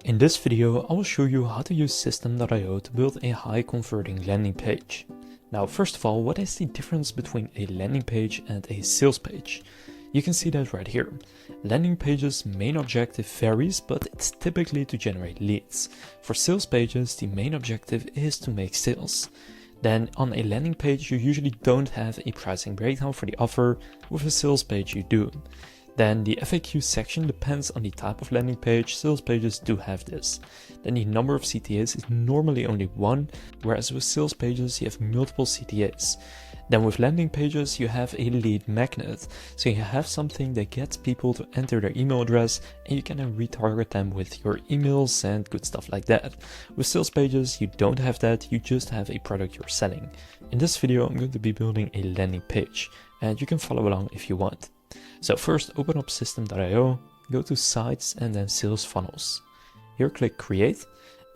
In this video, I will show you how to use System.io to build a high converting landing page. Now, first of all, what is the difference between a landing page and a sales page? You can see that right here. Landing pages' main objective varies, but it's typically to generate leads. For sales pages, the main objective is to make sales. Then on a landing page, you usually don't have a pricing breakdown for the offer. With a sales page, you do. Then the FAQ section depends on the type of landing page. Sales pages do have this. Then the number of CTAs is normally only one, whereas with sales pages you have multiple CTAs. Then with landing pages you have a lead magnet. So you have something that gets people to enter their email address and you can then retarget them with your emails and good stuff like that. With sales pages you don't have that, you just have a product you're selling. In this video I'm going to be building a landing page and you can follow along if you want. So first open up System.io, go to Sites and then Sales Funnels. Here click Create,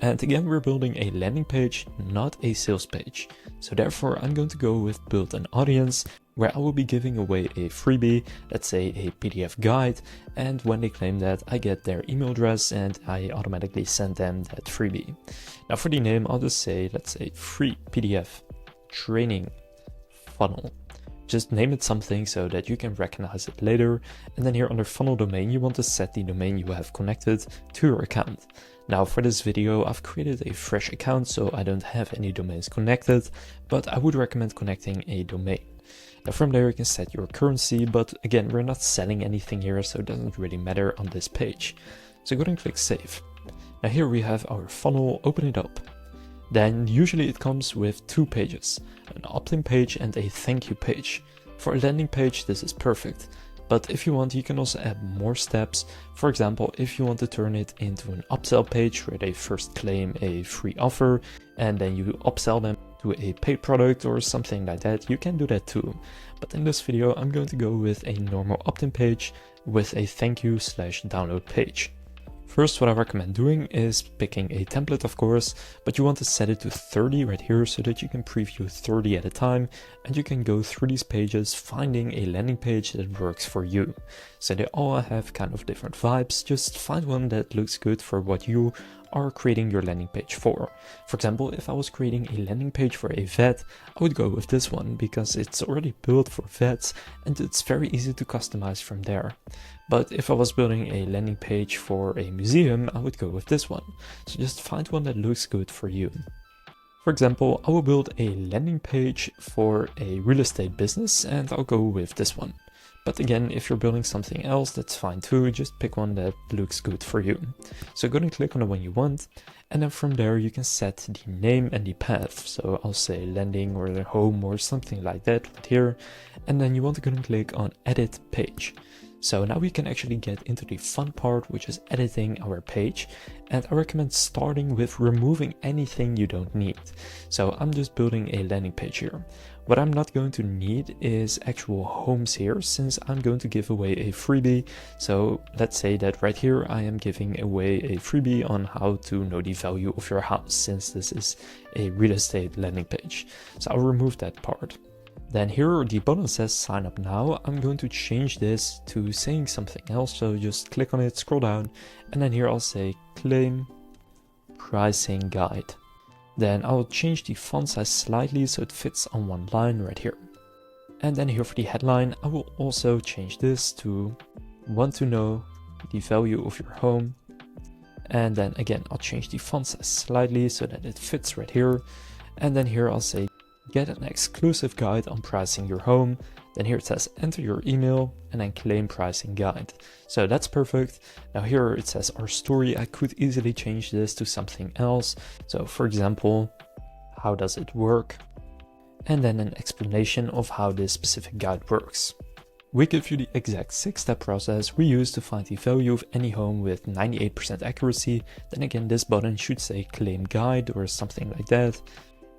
and again we're building a landing page, not a sales page. So therefore I'm going to go with Build an Audience, where I will be giving away a freebie, let's say a PDF guide, and when they claim that I get their email address and I automatically send them that freebie. Now for the name I'll just say, let's say free PDF training funnel. Just name it something so that you can recognize it later. And then here under funnel domain, you want to set the domain you have connected to your account. Now for this video, I've created a fresh account, so I don't have any domains connected, but I would recommend connecting a domain. Now from there you can set your currency, but again, we're not selling anything here, so it doesn't really matter on this page. So go ahead and click save. Now here we have our funnel, open it up. Then usually it comes with two pages, an opt-in page and a thank you page. For a landing page this is perfect, but if you want you can also add more steps. For example, if you want to turn it into an upsell page where they first claim a free offer and then you upsell them to a paid product or something like that, you can do that too. But in this video I'm going to go with a normal opt-in page with a thank you / download page. First, what I recommend doing is picking a template, of course, but you want to set it to 30 right here so that you can preview 30 at a time and you can go through these pages finding a landing page that works for you. So they all have kind of different vibes, just find one that looks good for what you are creating your landing page for. For example, if I was creating a landing page for a vet, I would go with this one because it's already built for vets and it's very easy to customize from there. But if I was building a landing page for a museum, I would go with this one. So just find one that looks good for you. For example, I will build a landing page for a real estate business and I'll go with this one. But again, if you're building something else, that's fine too, just pick one that looks good for you. So go and click on the one you want, and then from there you can set the name and the path. So I'll say landing or home or something like that right here, and then you want to go and click on edit page. So now we can actually get into the fun part, which is editing our page. And I recommend starting with removing anything you don't need. So I'm just building a landing page here. What I'm not going to need is actual homes here, since I'm going to give away a freebie. So let's say that right here I am giving away a freebie on how to know the value of your house, since this is a real estate landing page. So I'll remove that part. Then here the button says sign up now. I'm going to change this to saying something else. So just click on it, scroll down, and then here I'll say claim pricing guide. Then I'll change the font size slightly so it fits on one line right here. And then here for the headline, I will also change this to want to know the value of your home. And then again, I'll change the font size slightly so that it fits right here. And then here I'll say get an exclusive guide on pricing your home. Then here it says enter your email and then claim pricing guide. So that's perfect. Now here it says our story. I could easily change this to something else. So for example, how does it work? And then an explanation of how this specific guide works. We give you the exact 6-step process we use to find the value of any home with 98% accuracy. Then again, this button should say claim guide or something like that.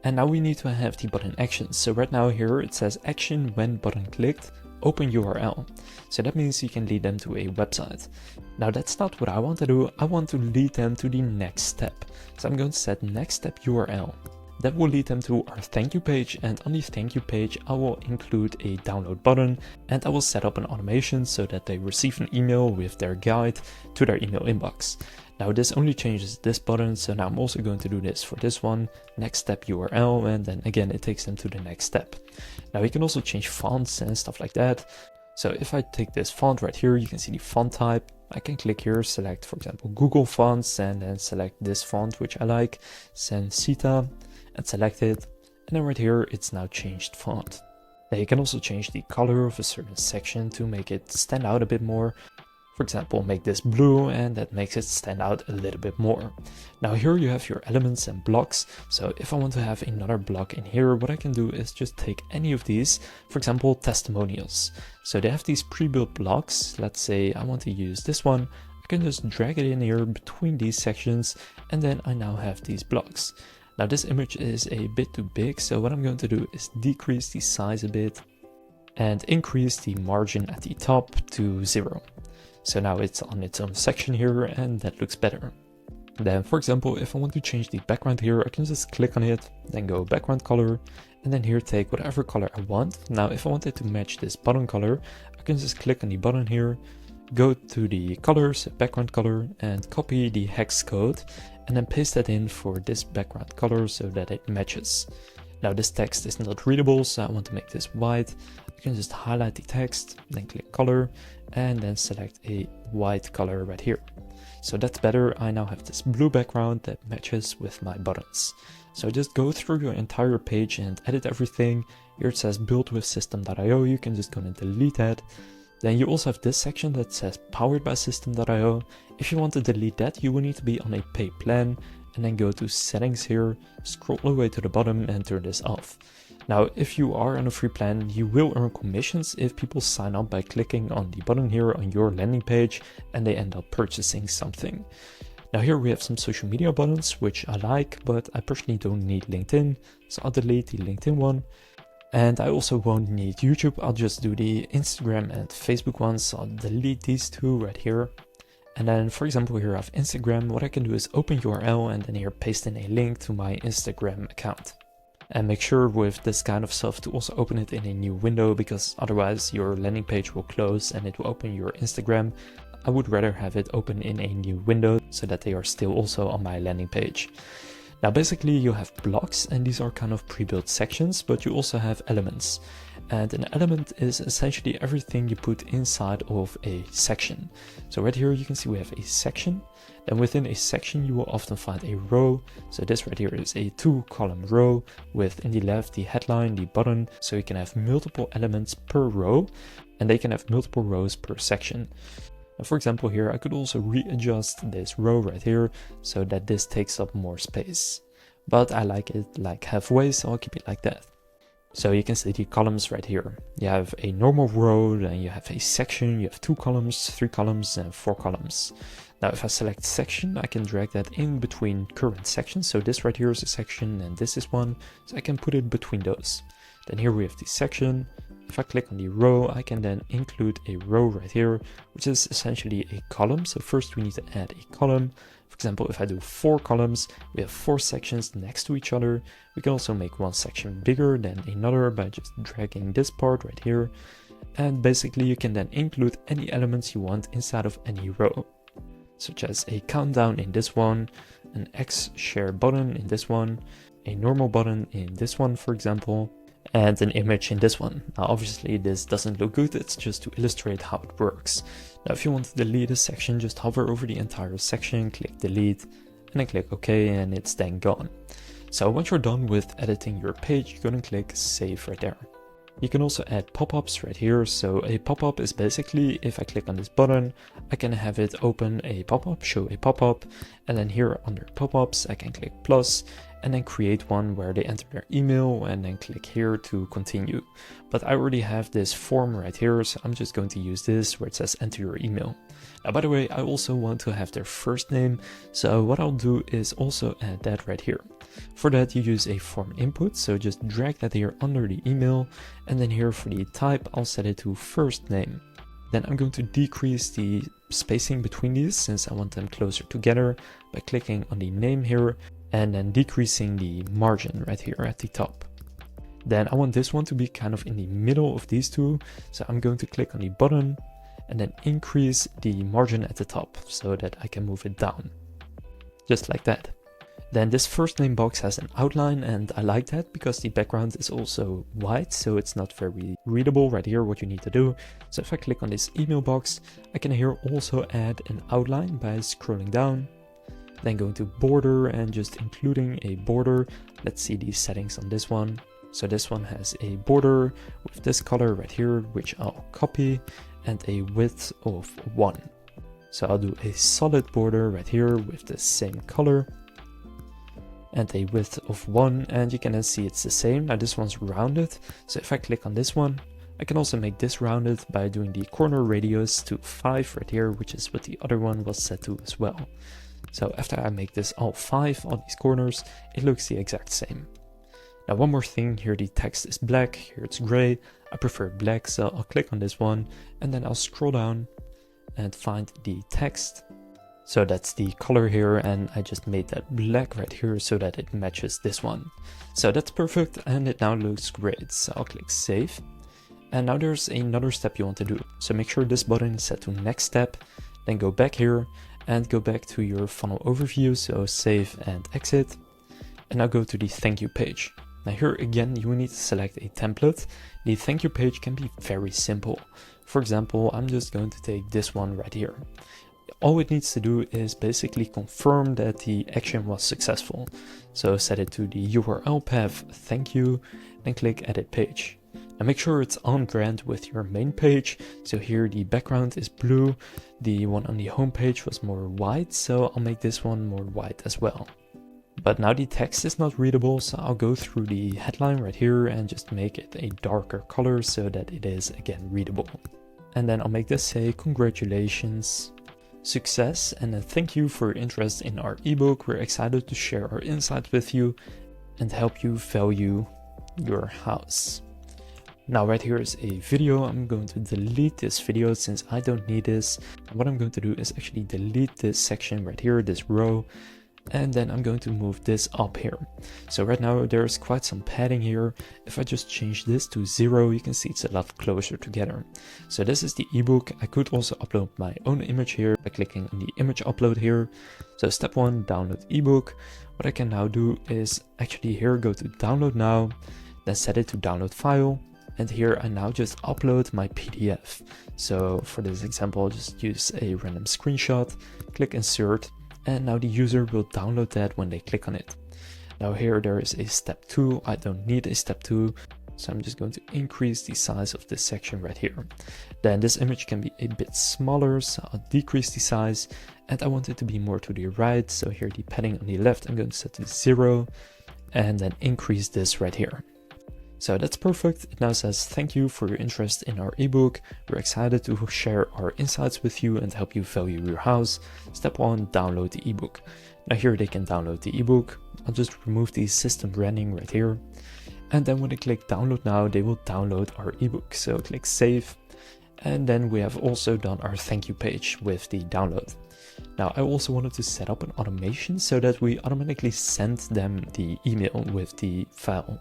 And now we need to have the button actions. So right now here it says action when button clicked, open URL. So that means you can lead them to a website. Now that's not what I want to do. I want to lead them to the next step. So I'm going to set next step URL. That will lead them to our thank you page, and on the thank you page I will include a download button, and I will set up an automation so that they receive an email with their guide to their email inbox. Now this only changes this button, so now I'm also going to do this for this one, next step URL, and then again it takes them to the next step. Now you can also change fonts and stuff like that. So if I take this font right here, you can see the font type. I can click here, select for example Google fonts, and then select this font which I like, Sensita, and select it. And then right here it's now changed font. Now you can also change the color of a certain section to make it stand out a bit more. For example, make this blue, and that makes it stand out a little bit more. Now here you have your elements and blocks. So if I want to have another block in here, what I can do is just take any of these, for example, testimonials. So they have these pre-built blocks. Let's say I want to use this one. I can just drag it in here between these sections, and then I now have these blocks. Now this image is a bit too big, so what I'm going to do is decrease the size a bit and increase the margin at the top to 0. So now it's on its own section here, and that looks better. Then for example, if I want to change the background here, I can just click on it, then go background color, and then here take whatever color I want. Now if I wanted to match this button color, I can just click on the button here, go to the colors, background color, and copy the hex code, and then paste that in for this background color so that it matches. Now this text is not readable, so I want to make this white. I can just highlight the text, then click color, and then select a white color right here. So that's better. I now have this blue background that matches with my buttons. So just go through your entire page and edit everything. Here it says build with system.io. You can just go and delete that. Then you also have this section that says powered by system.io. If you want to delete that, you will need to be on a paid plan, and then go to settings here, scroll all the way to the bottom and turn this off. Now, if you are on a free plan, you will earn commissions if people sign up by clicking on the button here on your landing page and they end up purchasing something. Now here we have some social media buttons, which I like, but I personally don't need LinkedIn, so I'll delete the LinkedIn one. And I also won't need YouTube, I'll just do the Instagram and Facebook ones, so I'll delete these two right here. And then for example here I have Instagram. What I can do is open URL and then here paste in a link to my Instagram account. And make sure with this kind of stuff to also open it in a new window, because otherwise your landing page will close and it will open your Instagram. I would rather have it open in a new window so that they are still also on my landing page. Now basically you have blocks, and these are kind of pre-built sections, but you also have elements. And an element is essentially everything you put inside of a section. So right here you can see we have a section. Then within a section you will often find a row. So this right here is a 2-column row with in the left the headline, the button. So you can have multiple elements per row, and they can have multiple rows per section. Now for example here I could also readjust this row right here so that this takes up more space. But I like it like halfway, so I'll keep it like that. So you can see the columns right here. You have a normal row, then you have a section, you have 2 columns, 3 columns, and 4 columns. Now if I select section, I can drag that in between current sections. So this right here is a section and this is one, so I can put it between those. Then here we have the section. If I click on the row, I can then include a row right here, which is essentially a column. So first we need to add a column. For example, if I do 4 columns, we have 4 sections next to each other. We can also make one section bigger than another by just dragging this part right here. And basically you can then include any elements you want inside of any row, such as a countdown in this one, an X share button in this one, a normal button in this one, for example, and an image in this one. Now obviously this doesn't look good, it's just to illustrate how it works. Now if you want to delete a section, just hover over the entire section, click delete, and then click OK, and it's then gone. So once you're done with editing your page, you go and click save right there. You can also add pop-ups right here. So a pop-up is basically, if I click on this button, I can have it open a pop-up, show a pop-up, and then here under pop-ups, I can click plus, and then create one where they enter their email, and then click here to continue. But I already have this form right here, so I'm just going to use this where it says enter your email. Now, by the way, I also want to have their first name, so what I'll do is also add that right here. For that, you use a form input, so just drag that here under the email, and then here for the type, I'll set it to first name. Then I'm going to decrease the spacing between these since I want them closer together by clicking on the name here, and then decreasing the margin right here at the top. Then I want this one to be kind of in the middle of these two, so I'm going to click on the button and then increase the margin at the top so that I can move it down, just like that. Then this first name box has an outline, and I like that because the background is also white, so it's not very readable right here what you need to do. So if I click on this email box, I can here also add an outline by scrolling down, then going to border and just including a border. Let's see the settings on this one. So this one has a border with this color right here, which I'll copy, and a width of 1. So I'll do a solid border right here with the same color and a width of 1, and you can then see it's the same. Now this one's rounded, so if I click on this one, I can also make this rounded by doing the corner radius to 5 right here, which is what the other one was set to as well. So after I make this all 5 on these corners, it looks the exact same. Now one more thing, here the text is black, here it's gray. I prefer black, so I'll click on this one and then I'll scroll down and find the text. So that's the color here, and I just made that black right here so that it matches this one. So that's perfect, and it now looks great. So I'll click save. And now there's another step you want to do. So make sure this button is set to next step, then go back here and go back to your funnel overview. So save and exit. And now go to the thank you page. Now here again, you will need to select a template. The thank you page can be very simple. For example, I'm just going to take this one right here. All it needs to do is basically confirm that the action was successful. So set it to the URL path, thank you, then click edit page. Now make sure it's on brand with your main page. So here the background is blue, the one on the home page was more white, so I'll make this one more white as well. But now the text is not readable, so I'll go through the headline right here and just make it a darker color so that it is again readable. And then I'll make this say congratulations, success, and thank you for your interest in our ebook. We're excited to share our insights with you and help you value your house. Now right here is a video. I'm going to delete this video since I don't need this. What I'm going to do is actually delete this section right here, this row, and then I'm going to move this up here. So right now there's quite some padding here. If I just change this to 0, you can see it's a lot closer together. So this is the ebook. I could also upload my own image here by clicking on the image upload here. So step 1, download ebook. What I can now do is actually here go to download now, then set it to download file. And here I now just upload my PDF. So for this example, I'll just use a random screenshot, click insert, and now the user will download that when they click on it. Now here there is a step 2. I don't need a step 2, so I'm just going to increase the size of this section right here. Then this image can be a bit smaller, so I'll decrease the size, and I want it to be more to the right. So here the padding on the left I'm going to set to 0, and then increase this right here. So that's perfect. It now says thank you for your interest in our ebook. We're excited to share our insights with you and help you value your house. Step 1, download the ebook. Now here they can download the ebook. I'll just remove the system branding right here. And then when they click download now, they will download our ebook. So click save. And then we have also done our thank you page with the download. Now I also wanted to set up an automation so that we automatically send them the email with the file.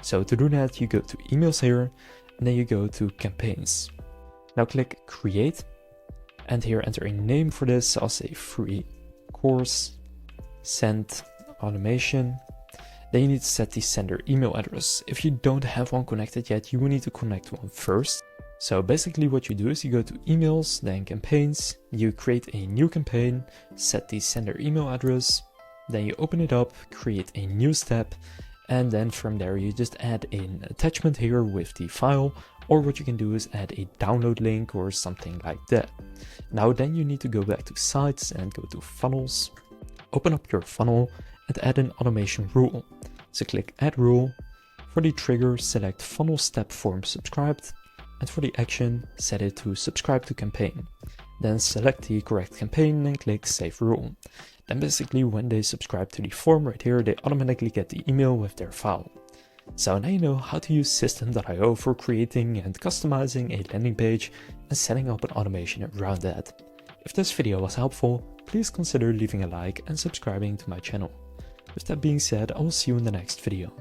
So to do that, you go to emails here, and then you go to campaigns. Now click create, and here enter a name for this. So I'll say free course, send automation. Then you need to set the sender email address. If you don't have one connected yet, you will need to connect one first. So basically what you do is you go to emails, then campaigns, you create a new campaign, set the sender email address, then you open it up, create a new step, and then from there you just add an attachment here with the file, or what you can do is add a download link or something like that. Now then you need to go back to sites and go to funnels, open up your funnel and add an automation rule. So click add rule. For the trigger, select funnel step form subscribed, and for the action, set it to subscribe to campaign. Then select the correct campaign and click save rule. Then basically when they subscribe to the form right here, they automatically get the email with their file. So now you know how to use System.io for creating and customizing a landing page and setting up an automation around that. If this video was helpful, please consider leaving a like and subscribing to my channel. With that being said, I will see you in the next video.